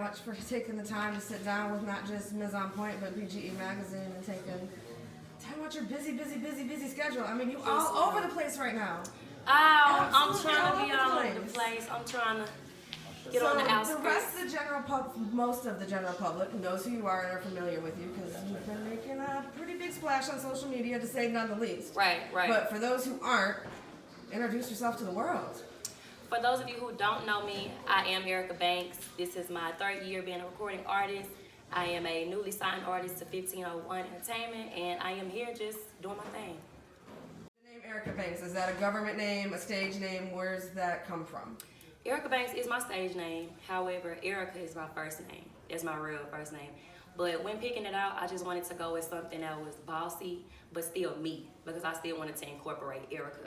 much for taking the time to sit down with not just MzOnPoint, but BGE Magazine and taking time out your busy schedule. I mean, you all over the place right now. I'm trying to be all over the place. I'm trying to get on the outskirts. The rest of the general most of the general public knows who you are and are familiar with you because you've been making a pretty big splash on social media, to say none the least. Right. But for those who aren't, introduce yourself to the world. For those of you who don't know me, I am Erica Banks. This is my 3rd year being a recording artist. I am a newly signed artist to 1501 Entertainment, and I am here just doing my thing. The name Erica Banks, is that a government name, a stage name? Where's that come from? Erica Banks is my stage name. However, Erica is my first name. It's my real first name. But when picking it out, I just wanted to go with something that was bossy, but still me, because I still wanted to incorporate Erica.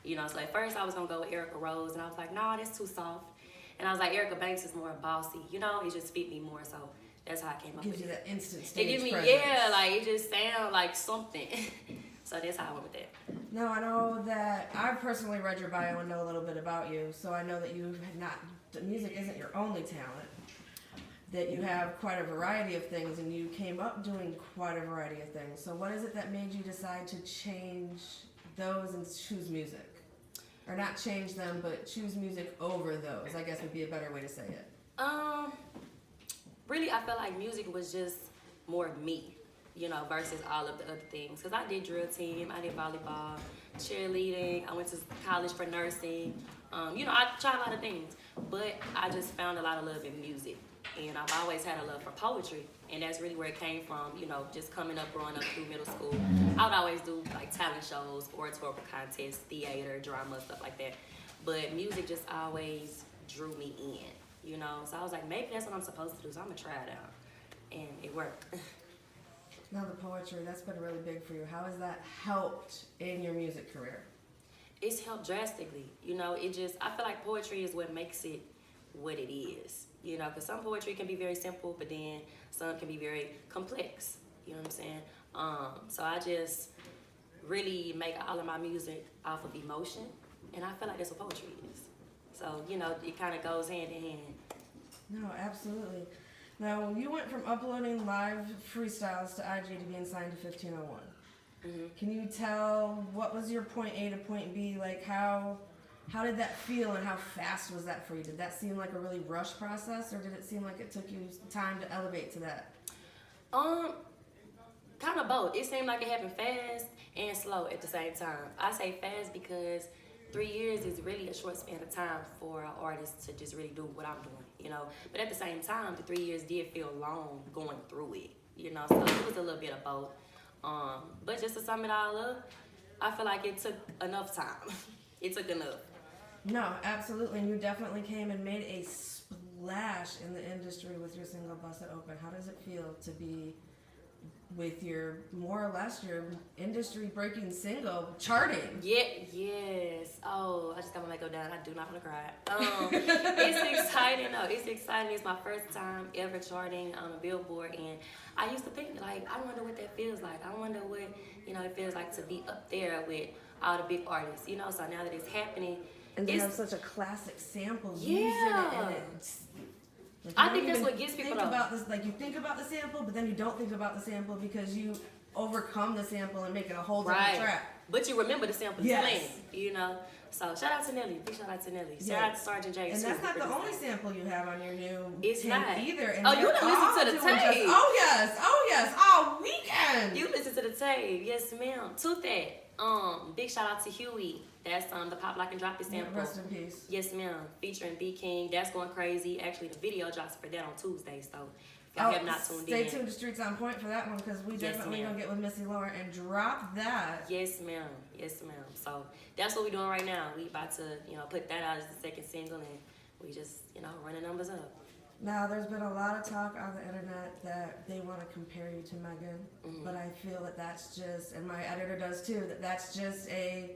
You know, so at first I was gonna go with Erica Rose, and I was like, nah, that's too soft. And I was like, Erica Banks is more bossy. You know, it just fit me more, so that's how I came up with it. Gives you that instant stage It gives me, presence. yeah, like it just sounds like something. So that's how I went with that. Now, I know that I've personally read your bio and know a little bit about you, so I know that music isn't your only talent, that you have quite a variety of things, and you came up doing quite a variety of things. So what is it that made you decide to change those and choose music? Or not change them, but choose music over those, I guess would be a better way to say it. Really, I felt like music was just more me, you know, versus all of the other things. Because I did drill team, I did volleyball, cheerleading, I went to college for nursing. You know, I tried a lot of things, but I just found a lot of love in music. And I've always had a love for poetry, and that's really where it came from, you know, just coming up, growing up through middle school. I would always do like talent shows, oratorical contests, theater, drama, stuff like that. But music just always drew me in, you know. So I was like, maybe that's what I'm supposed to do, so I'm gonna try it out. And it worked. Now the poetry, that's been really big for you. How has that helped in your music career? It's helped drastically, you know. I feel like poetry is what makes it what it is. You know, because some poetry can be very simple, but then some can be very complex. You know what I'm saying? So I just really make all of my music off of emotion, and I feel like that's what poetry is. So, you know, it kind of goes hand in hand. No, absolutely. Now, you went from uploading live freestyles to IG to being signed to 1501. Mm-hmm. Can you tell, what was your point A to point B? Like, how did that feel, and how fast was that for you? Did that seem like a really rush process, or did it seem like it took you time to elevate to that? Kind of both. It seemed like it happened fast and slow at the same time. I say fast because 3 years is really a short span of time for an artist to just really do what I'm doing, you know. But at the same time, the 3 years did feel long going through it, you know. So it was a little bit of both. But just to sum it all up, I feel like it took enough time. It took enough. No, absolutely. And you definitely came and made a splash in the industry with your single Busted Open. How does it feel to be with your, more or less, your industry-breaking single charting? Yes. Oh, I just got my mic go down. I do not want to cry. It's exciting, though. It's exciting. It's my first time ever charting on a Billboard, and I used to think, like, I wonder what that feels like. I wonder what, you know, it feels like to be up there with all the big artists, you know. So now that it's happening, and they have such a classic sample yeah. using it, and it's like, I think that's what gets people about this. Like, you think about the sample, but then you don't think about the sample because you overcome the sample and make it a whole different track. But you remember the sample yes. playing, you know. So shout out to Nelly, big shout out to Nelly. Shout out to Sergeant J. And that's not the only sample you have on your new tape either. And oh, you done listen to the tape. Oh yes, all weekend. You listen to the tape, yes ma'am. To that, big shout out to Huey. That's the Pop Lock and Drop It sample. Rest in peace. Yes ma'am. Featuring B King. That's going crazy. Actually, the video drops for that on Tuesday, so if y'all have not tuned in. Stay tuned to Streets on Point for that one, because we definitely gonna get with Missy Lauren and drop that. Yes ma'am. Yes ma'am. So that's what we're doing right now. We about to, you know, put that out as the second single, and we just, you know, running numbers up. Now, there's been a lot of talk on the internet that they want to compare you to Megan, but I feel that that's just, and my editor does too, that that's just a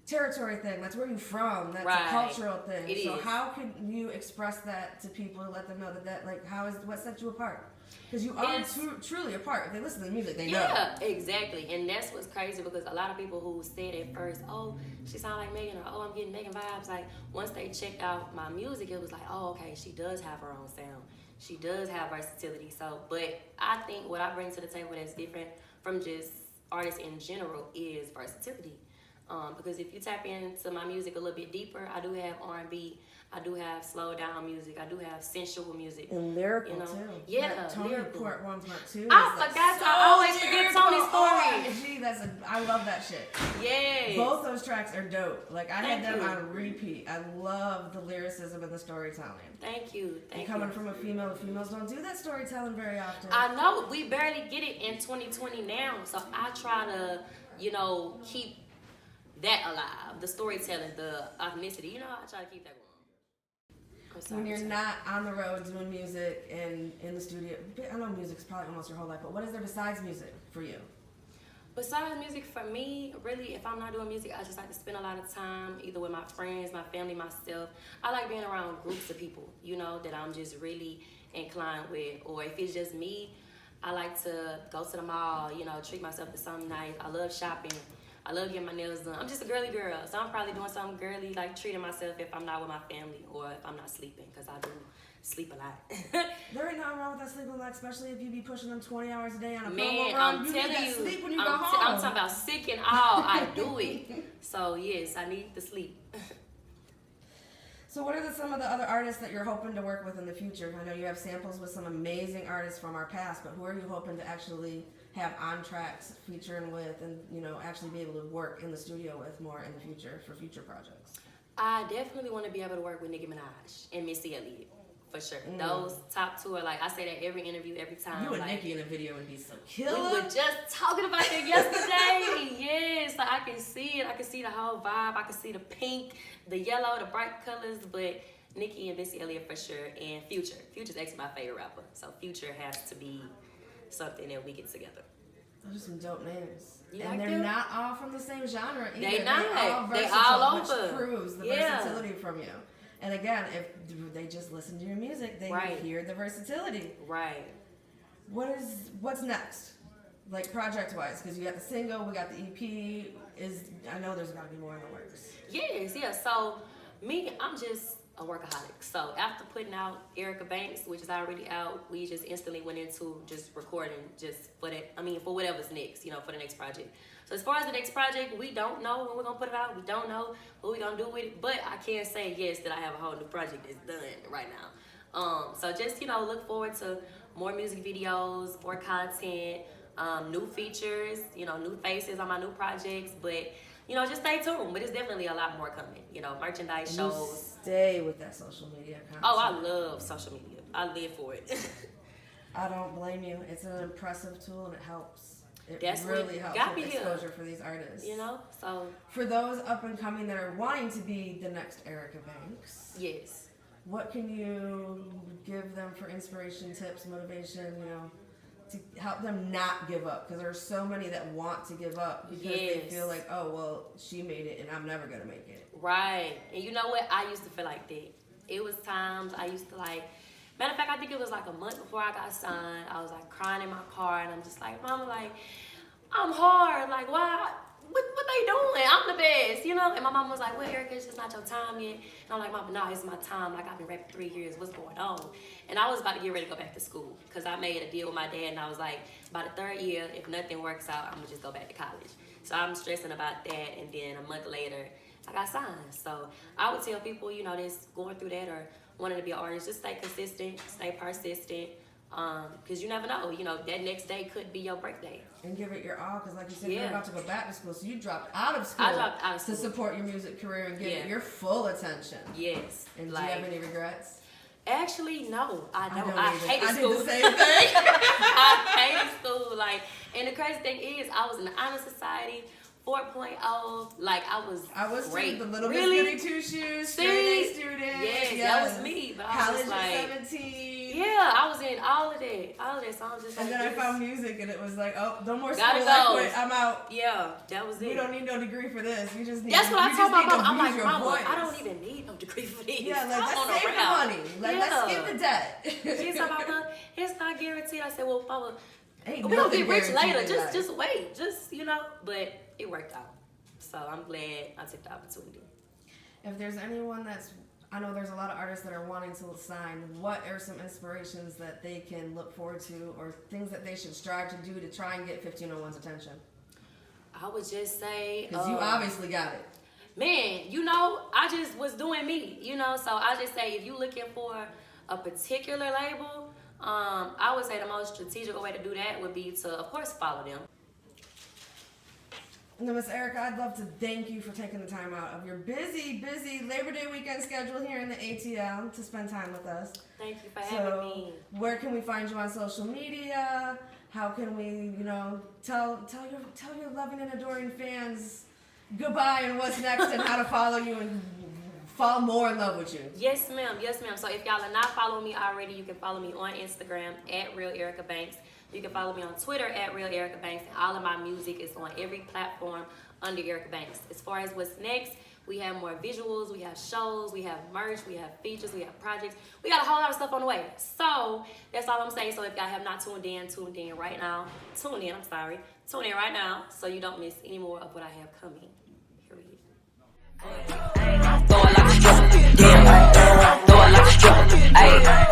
territory thing. That's where you're from. That's a cultural thing. It so is. how can you express that to people to let them know that like, what sets you apart? Because you are truly apart. If they listen to the music, they know. Yeah, exactly. And that's what's crazy, because a lot of people who said at first, oh, she sound like Megan, or oh, I'm getting Megan vibes. Like, once they checked out my music, it was like, oh, okay, she does have her own sound. She does have versatility. So, but I think what I bring to the table that's different from just artists in general is versatility. Because if you tap into my music a little bit deeper, I do have R&B, I do have slow down music, I do have sensual music. And lyrical, too. Yeah, that Tony lyrical. Port one part 2. I forgot to always forget Tony's story. OMG, I love that shit. Yes. Both those tracks are dope. Like, I had them you. on repeat. I love the lyricism and the storytelling. Thank you. And coming from a female, females don't do that storytelling very often. I know. We barely get it in 2020 now. So I try to, keep that alive. The storytelling, the authenticity. I try to keep that going. When you're not on the road doing music and in the studio, I know music's probably almost your whole life, but what is there besides music for you? Besides music, for me, really, if I'm not doing music, I just like to spend a lot of time either with my friends, my family, myself. I like being around groups of people, that I'm just really inclined with. Or if it's just me, I like to go to the mall, treat myself to something nice. I love shopping. I love getting my nails done. I'm just a girly girl, so I'm probably doing something girly, like treating myself if I'm not with my family or if I'm not sleeping, because I do sleep a lot. There ain't nothing wrong with that sleeping a lot, especially if you be pushing them 20 hours a day on a Man, promo run. I'm You telling need that you, sleep when you I'm go home. I'm talking about sick and all, I do it. So yes, I need the sleep. So what are some of the other artists that you're hoping to work with in the future? I know you have samples with some amazing artists from our past, but who are you hoping to actually have on tracks featuring with and, actually be able to work in the studio with more in the future for future projects? I definitely want to be able to work with Nicki Minaj and Missy Elliott, for sure. Those top two are I say that every interview, every time. You and Nicki in a video would be so killer. We were just talking about that yesterday. Yes, I can see it. I can see the whole vibe. I can see the pink, the yellow, the bright colors, but Nicki and Missy Elliott for sure, and Future. Future's actually my favorite rapper, so Future has to be something that we get together. Those are some dope names. You and like they're them? not all from the same genre either. They not. They're all They versatile, all which over. proves the versatility from you. And again, if they just listen to your music, they hear the versatility. Right. What's next? Like project-wise, because you got the single, we got the EP. I know there's got to be more in the works. Yes, yeah. So me, I'm just a workaholic. So after putting out Erica Banks, which is already out, we just instantly went into just recording just for that. For whatever's next, for the next project. So as far as the next project, we don't know when we're gonna put it out. We don't know what we're gonna do with it. But I can say yes that I have a whole new project that's done right now. So just look forward to more music videos, more content, new features, new faces on my new projects. But just stay tuned. But it's definitely a lot more coming. Merchandise shows. Stay with that social media content. Oh, I love social media. I live for it. I don't blame you. It's an impressive tool and it helps. That's really helps with exposure for these artists. So for those up and coming that are wanting to be the next Erica Banks. Yes. What can you give them for inspiration, tips, motivation, to help them not give up? Because there are so many that want to give up because they feel like, oh, well, she made it and I'm never going to make it. Right. And you know what? I used to feel like that. It was times I used to matter of fact, I think it was a month before I got signed. I was crying in my car and I'm just like, Mama, I'm hard. Why? What they doing? I'm the best, And my mom was like, well, Erica, it's just not your time yet. And I'm like, Mama, no, it's my time. I've been rapping 3 years. What's going on? And I was about to get ready to go back to school because I made a deal with my dad and I was like, by the 3rd year, if nothing works out, I'm going to just go back to college. So I'm stressing about that. And then a month later, I got signed. So I would tell people, that's going through that or wanting to be an artist, just stay consistent, stay persistent. Because you never know, that next day could be your birthday. And give it your all, because like you said, you're about to go back to school, so you dropped out of school. I dropped out of school to support your music career and give it your full attention. Yes. And do you have any regrets? Actually, no, I don't. I hated I school. did the same thing. I hated school. And the crazy thing is, I was in the honor society. 4.0, I was great. The little Miss Goody Two Shoes, straight A student. Yes, that was me. But I was college at 17. Yeah, I was in all of that. So I'm just and then I found music, and it was oh, no more school. Gotta go. I quit. I'm out. Yeah, that was it. We don't need no degree for this. You just need. That's what I told my mom. I'm like, Mama, voice. I don't even need no degree for this. Yeah, let's save the money. Let's skip the debt. She's like, Mama, it's not guaranteed. I said, well, Mama, we're gonna get rich later. Just wait. But it worked out. So I'm glad I took the opportunity. If there's anyone that's I know there's a lot of artists that are wanting to sign. What are some inspirations that they can look forward to, or things that they should strive to do to try and get 1501's attention? I would just say... Because you obviously got it. Man, you know, I just was doing me, you know, so I just say if you're looking for a particular label, I would say the most strategic way to do that would be to, of course, follow them. Now, Miss Erica, I'd love to thank you for taking the time out of your busy Labor Day weekend schedule here in the ATL to spend time with us. Thank you for having me. Where can we find you on social media? How can we, you know, tell your loving and adoring fans goodbye and what's next and how to follow you and fall more in love with you? Yes, ma'am. Yes, ma'am. So if y'all are not following me already, you can follow me on Instagram at Real Erica Banks. You can follow me on Twitter at Real Erica Banks. And all of my music is on every platform under Erica Banks. As far as what's next, we have more visuals, we have shows, we have merch, we have features, we have projects. We got a whole lot of stuff on the way. So that's all I'm saying. So if y'all have not tuned in right now. Tune in right now so you don't miss any more of what I have coming. Period. Throw it like a stripper, damn. Throw it like a stripper, ayy.